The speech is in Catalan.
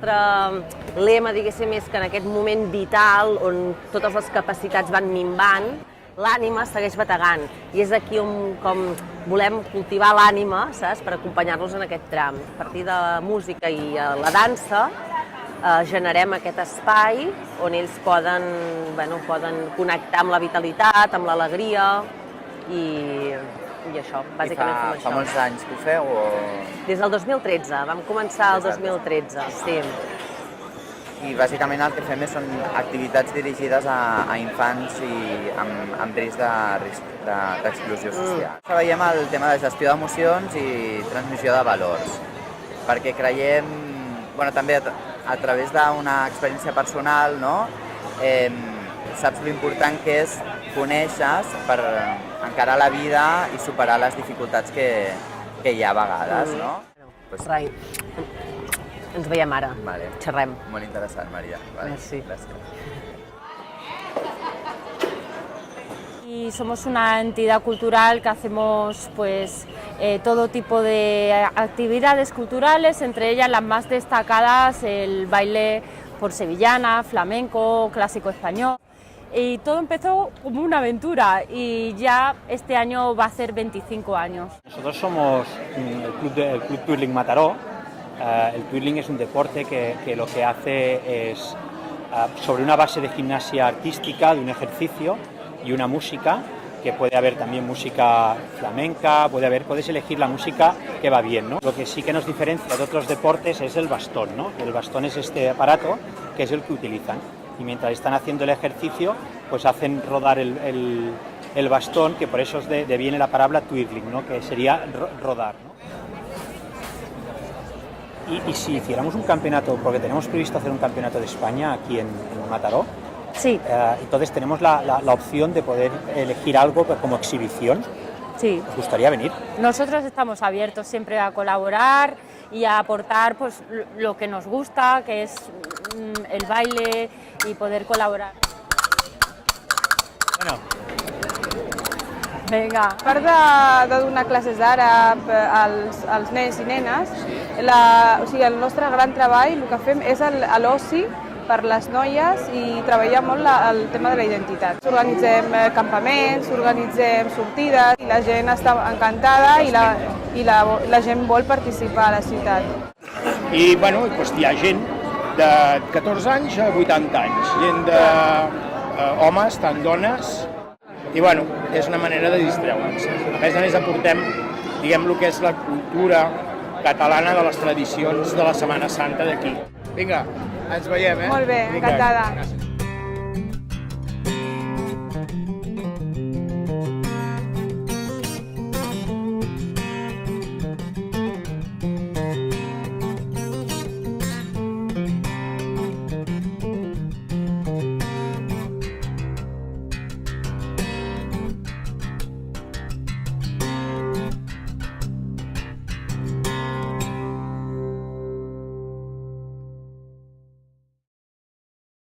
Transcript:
nostre lema, diguéssim, és que en aquest moment vital, on totes les capacitats van minvant, l'ànima segueix bategant. I és aquí com volem cultivar l'ànima, saps?, per acompanyar-los en aquest tram. A partir de la música i la dansa generem aquest espai on ells poden connectar amb la vitalitat, amb l'alegria i això, bàsicament fem això. Fa molts anys que ho feu? Des del 2013, vam començar el 2013, sí. I bàsicament el que fem són activitats dirigides a infants i amb risc d'exclusió social. Veiem el tema de gestió d'emocions i transmissió de valors, perquè creiem, també a través d'una experiència personal, saps l'important que és conèixer per encarar la vida i superar les dificultats que hi ha a vegades, no? Rai, ens veiem ara, xerrem. Molt interessant, Maria. Merci. Gràcies. Y somos una entidad cultural que hacemos todo tipo de actividades culturales, entre ellas las más destacadas el baile por sevillana, flamenco, clásico español. Y todo empezó como una aventura y ya este año va a ser 25 años. Nosotros somos el Club Twirling Mataró. El twirling es un deporte que lo que hace es, sobre una base de gimnasia artística, de un ejercicio y una música, que puede haber también música flamenca, puedes elegir la música que va bien, ¿no? Lo que sí que nos diferencia de otros deportes es el bastón, ¿no? El bastón es este aparato que es el que utilizan. Y mientras están haciendo el ejercicio, pues hacen rodar el bastón, que por eso viene la palabra twirling, ¿no? Que sería rodar, ¿no? Y si hiciéramos un campeonato, porque tenemos previsto hacer un campeonato de España aquí en Mataró, sí. Entonces tenemos la opción de poder elegir algo como exhibición. Sí. ¿Os gustaría venir? Nosotros estamos abiertos siempre a colaborar y a aportar lo que nos gusta, que es el baile y poder colaborar. Bueno. Vinga. A part de donar classes d'àrab als nens i nenes, el nostre gran treball, el que fem és l'oci per les noies i treballar molt el tema de la identitat. Organitzem campaments, organitzem sortides i la gent està encantada i la gent vol participar a la ciutat. I hi ha gent de 14 anys a 80 anys, gent d'homes, tant dones, i és una manera de distreure'ns. A més aportem, el que és la cultura catalana de les tradicions de la Setmana Santa d'aquí. Vinga, ens veiem, eh? Molt bé, encantada.